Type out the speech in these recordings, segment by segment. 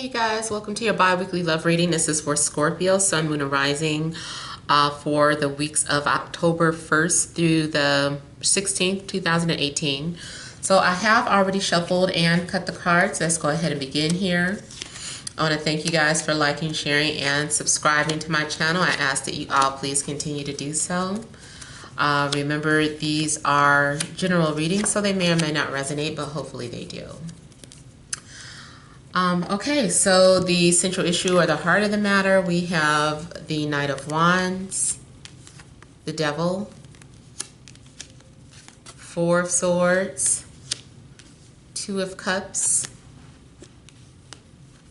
you guys, welcome to your bi-weekly love reading. This is for Scorpio, Sun, Moon, and Rising for the weeks of October 1st through the 16th, 2018. So I have already shuffled and cut the cards. Let's go ahead and begin here. I want to thank you guys for liking, sharing, and subscribing to my channel. I ask that you all please continue to do so. Remember, these are general readings, so they may or may not resonate, but hopefully they do. Okay, so the central issue or the heart of the matter, we have the Knight of Wands, the Devil, Four of Swords, Two of Cups,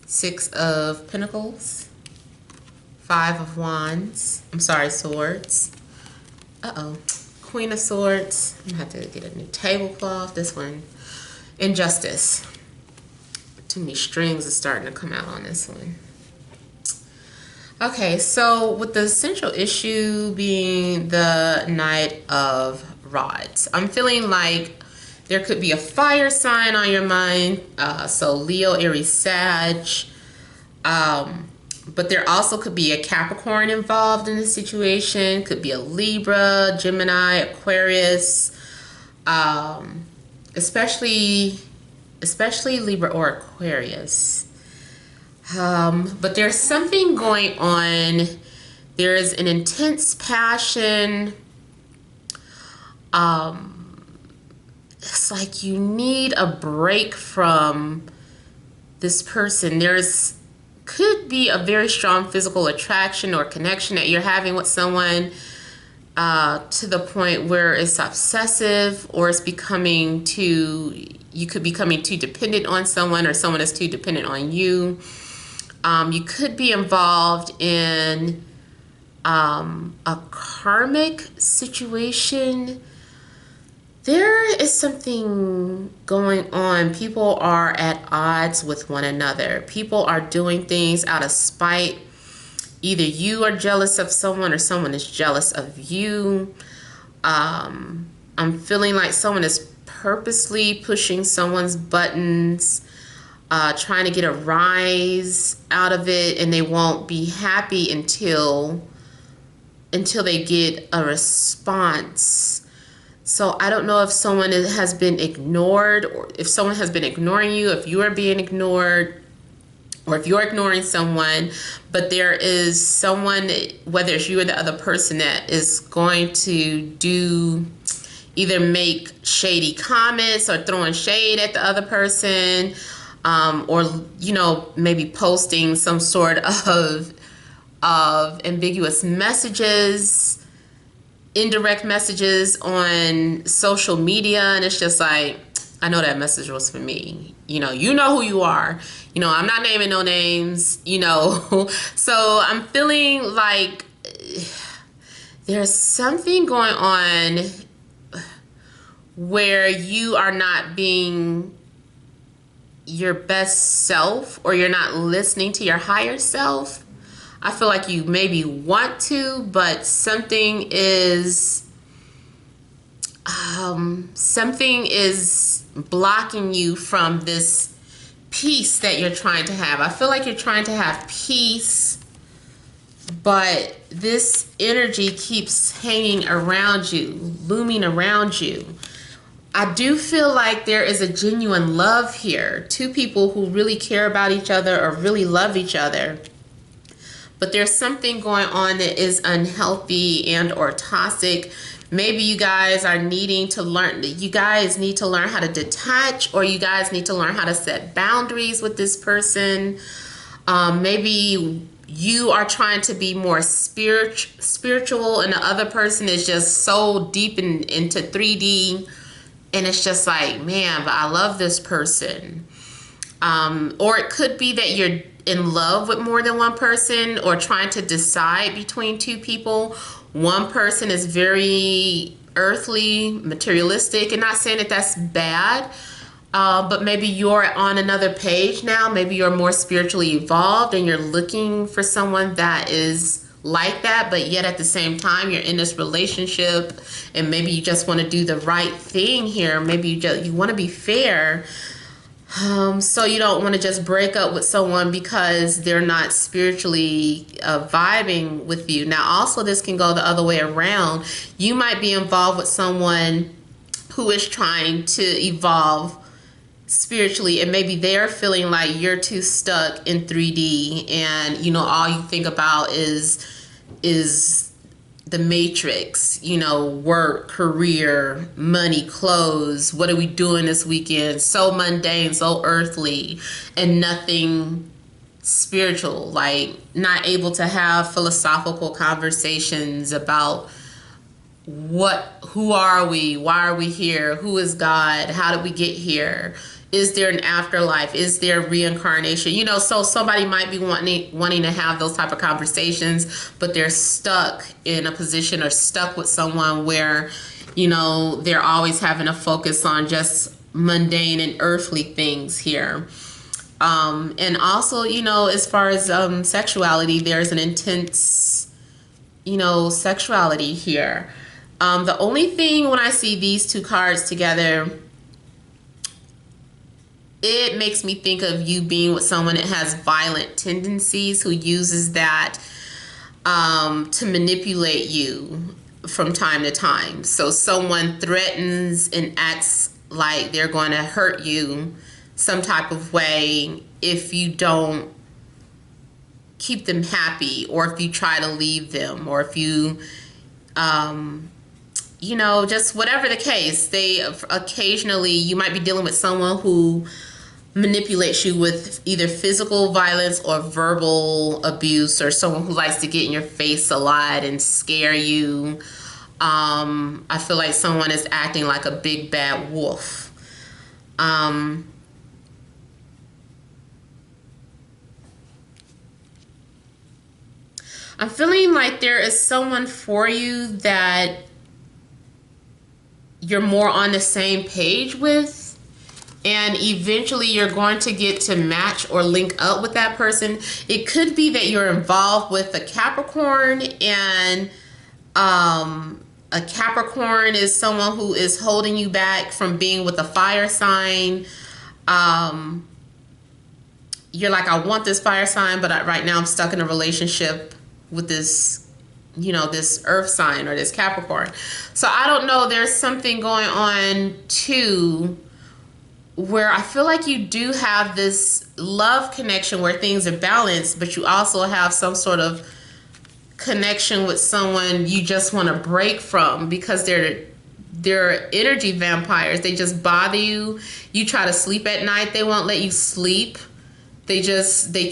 Six of Pentacles, Five of Wands, Swords, Queen of Swords, I'm gonna have to get a new tablecloth, this one, Injustice. Too many strings are starting to come out on this one. Okay, so with the central issue being the Knight of Rods, I'm feeling like there could be a fire sign on your mind. So Leo, Aries, Sag. But there also could be a Capricorn involved in the situation. Could be a Libra, Gemini, Aquarius, especially Libra or Aquarius. But there's something going on. There's an intense passion. It's like you need a break from this person. Could be a very strong physical attraction or connection that you're having with someone to the point where it's obsessive, or it's becoming too, you could be becoming too dependent on someone, or someone is too dependent on you. You could be involved in a karmic situation. There is something going on. People are at odds with one another. People are doing things out of spite. Either you are jealous of someone or someone is jealous of you. I'm feeling like someone is purposely pushing someone's buttons, trying to get a rise out of it, and they won't be happy until they get a response. So I don't know if someone has been ignored, or if someone has been ignoring you, if you are being ignored, or if you're ignoring someone, but there is someone, whether it's you or the other person, that is going to either make shady comments or throwing shade at the other person, or, you know, maybe posting some sort of ambiguous messages, indirect messages on social media, and it's just like, I know that message was for me. You know who you are. I'm not naming no names, So I'm feeling like there's something going on where you are not being your best self, or you're not listening to your higher self. I feel like you maybe want to, but something is blocking you from this peace that you're trying to have. I feel like you're trying to have peace, but this energy keeps hanging around you, looming around you. I do feel like there is a genuine love here. Two people who really care about each other or really love each other. But there's something going on that is unhealthy and or toxic. Maybe you guys are needing to learn, you guys need to learn how to detach, or you guys need to learn how to set boundaries with this person. Maybe you are trying to be more spiritual, and the other person is just so deep into 3D, and it's just like, man, but I love this person. Or it could be that you're in love with more than one person, or trying to decide between two people. One person is very earthly, materialistic, and not saying that that's bad, but maybe you're on another page now. Maybe you're more spiritually evolved and you're looking for someone that is like that, but yet at the same time you're in this relationship, and maybe you just want to do the right thing here. Maybe you want to be fair. So you don't want to just break up with someone because they're not spiritually vibing with you. Now, also, this can go the other way around. You might be involved with someone who is trying to evolve spiritually, and maybe they're feeling like you're too stuck in 3D, and all you think about is the matrix, work, career, money, clothes. What are we doing this weekend? So mundane, so earthly, and nothing spiritual. Like, not able to have philosophical conversations about who are we? Why are we here? Who is God? How did we get here? Is there an afterlife? Is there reincarnation? So somebody might be wanting to have those type of conversations, but they're stuck in a position or stuck with someone where, they're always having to focus on just mundane and earthly things here. And also, as far as sexuality, there's an intense, sexuality here. The only thing when I see these two cards together, it makes me think of you being with someone that has violent tendencies, who uses that to manipulate you from time to time. So someone threatens and acts like they're going to hurt you some type of way if you don't keep them happy, or if you try to leave them, or if you just whatever the case. They occasionally, you might be dealing with someone who manipulates you with either physical violence or verbal abuse, or someone who likes to get in your face a lot and scare you. I feel like someone is acting like a big bad wolf. I'm feeling like there is someone for you that you're more on the same page with, and eventually you're going to get to match or link up with that person. It could be that you're involved with a Capricorn, and a Capricorn is someone who is holding you back from being with a fire sign. You're like, I want this fire sign, but right now I'm stuck in a relationship with this, this earth sign or this Capricorn. So I don't know, there's something going on too, where I feel like you do have this love connection where things are balanced, but you also have some sort of connection with someone you just want to break from, because they're energy vampires. They just bother you. You try to sleep at night, they won't let you sleep. They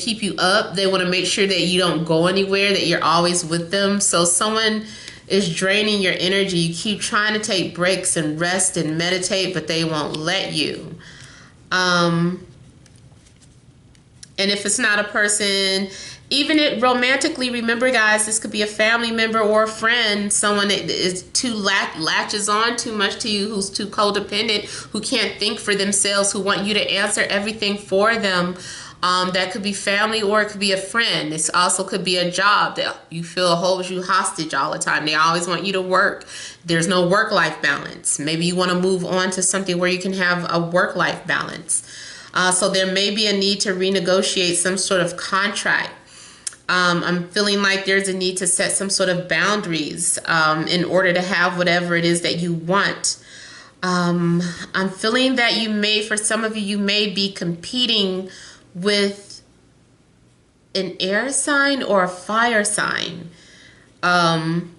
keep you up. They want to make sure that you don't go anywhere, that you're always with them. So someone is draining your energy. You keep trying to take breaks and rest and meditate, but they won't let you. And if it's not a person, even it romantically, remember guys, this could be a family member or a friend, someone that is too latches on too much to you, who's too codependent, who can't think for themselves, who want you to answer everything for them. That could be family, or it could be a friend. This also could be a job that you feel holds you hostage all the time. They always want you to work. There's no work-life balance. Maybe you want to move on to something where you can have a work-life balance. So there may be a need to renegotiate some sort of contract. I'm feeling like there's a need to set some sort of boundaries in order to have whatever it is that you want. I'm feeling that for some of you, you may be competing with an air sign or a fire sign. I'm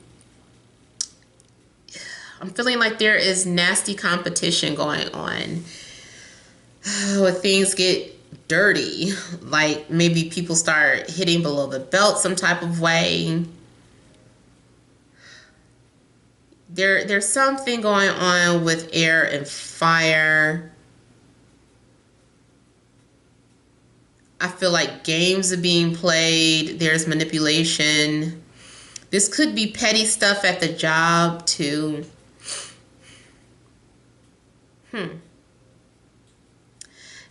feeling like there is nasty competition going on, where things get dirty. Like maybe people start hitting below the belt some type of way. There's something going on with air and fire. I feel like games are being played. There's manipulation. This could be petty stuff at the job too. And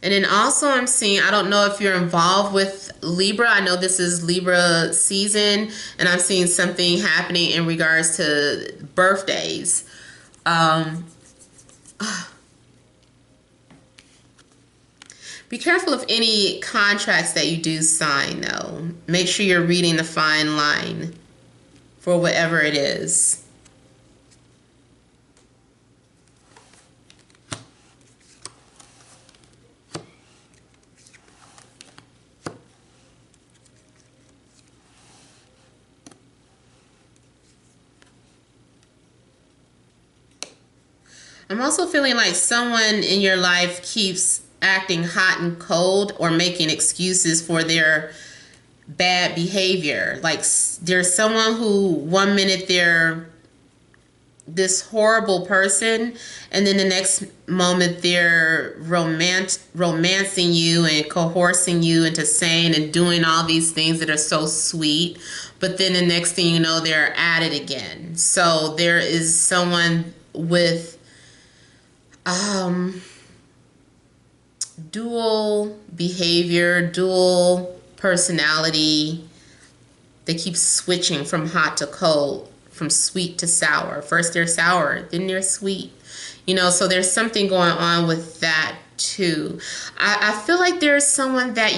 then also I'm seeing, I don't know if you're involved with Libra. I know this is Libra season, and I'm seeing something happening in regards to birthdays. Be careful of any contracts that you do sign, though. Make sure you're reading the fine line for whatever it is. I'm also feeling like someone in your life keeps acting hot and cold or making excuses for their bad behavior. Like there's someone who 1 minute they're this horrible person, and then the next moment they're romancing you and coercing you into saying and doing all these things that are so sweet, but then the next thing you know they're at it again. So there is someone with dual behavior, dual personality. They keep switching from hot to cold, from sweet to sour. First they're sour, then they're sweet. You know, so there's something going on with that too. I feel like there's someone that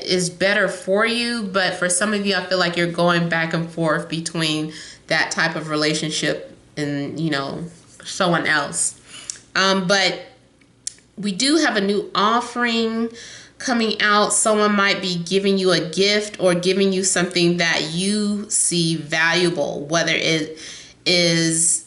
is better for you, but for some of you, I feel like you're going back and forth between that type of relationship and, you know, someone else. But we do have a new offering coming out. Someone might be giving you a gift or giving you something that you see valuable, whether it is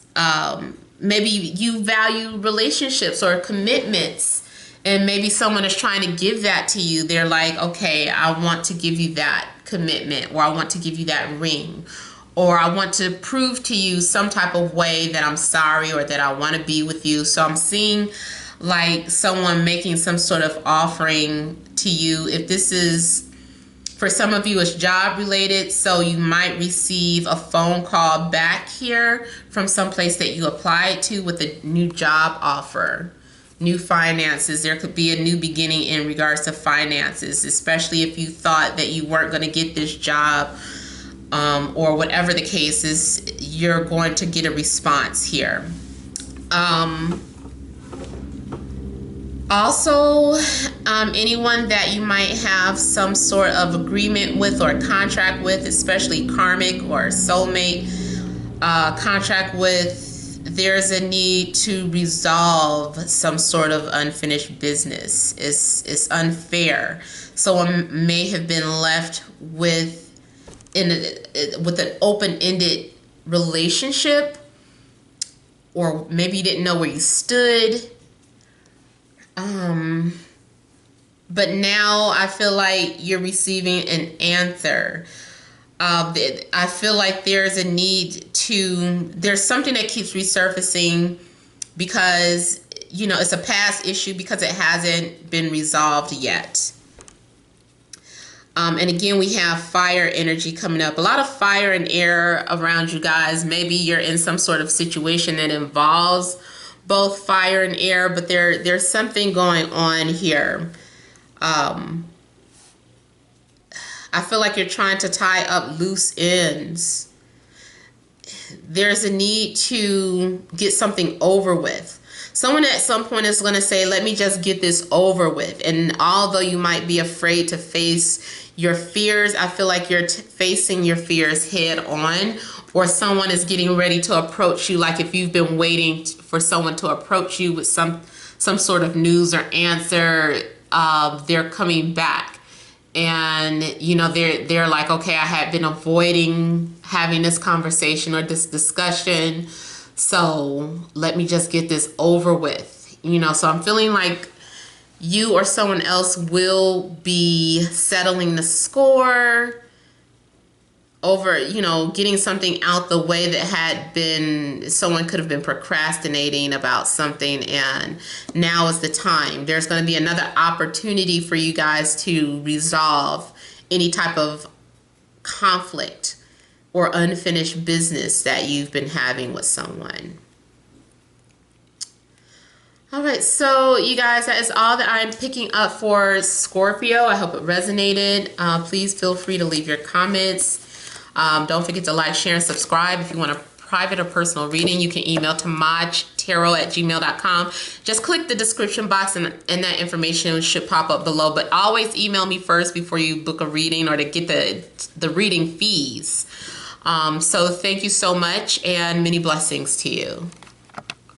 maybe you value relationships or commitments, and maybe someone is trying to give that to you. They're like, okay, I want to give you that commitment, or I want to give you that ring, or I want to prove to you some type of way that I'm sorry or that I want to be with you. So I'm seeing like someone making some sort of offering to you. If this is, for some of you, it's job related, so you might receive a phone call back here from some place that you applied to with a new job offer, new finances. There could be a new beginning in regards to finances, especially if you thought that you weren't going to get this job, or whatever the case is, you're going to get a response here. Also, anyone that you might have some sort of agreement with or contract with, especially karmic or soulmate contract with, there's a need to resolve some sort of unfinished business. It's unfair. Someone may have been left with an open-ended relationship, or maybe you didn't know where you stood. But now I feel like you're receiving an answer. I feel like there's a need there's something that keeps resurfacing because, you know, it's a past issue because it hasn't been resolved yet. And again, we have fire energy coming up. A lot of fire and air around you guys. Maybe you're in some sort of situation that involves both fire and air, but there's something going on here. I feel like you're trying to tie up loose ends. There's a need to get something over with. Someone at some point is going to say, let me just get this over with. And although you might be afraid to face your fears, I feel like you're facing your fears head on, or someone is getting ready to approach you. Like if you've been waiting for someone to approach you with some sort of news or answer, they're coming back. And, you know, they're like, okay, I had been avoiding having this conversation or this discussion, so let me just get this over with. You know, so I'm feeling like you or someone else will be settling the score over, you know, getting something out the way that had been, someone could have been procrastinating about something, and now is the time. There's going to be another opportunity for you guys to resolve any type of conflict or unfinished business that you've been having with someone. All right, so you guys, that is all that I'm picking up for Scorpio. I hope it resonated. Please feel free to leave your comments. Don't forget to like, share, and subscribe. If you want a private or personal reading, you can email TemajTarot temajtarot@gmail.com. Just click the description box and that information should pop up below. But always email me first before you book a reading or to get the reading fees. So thank you so much and many blessings to you.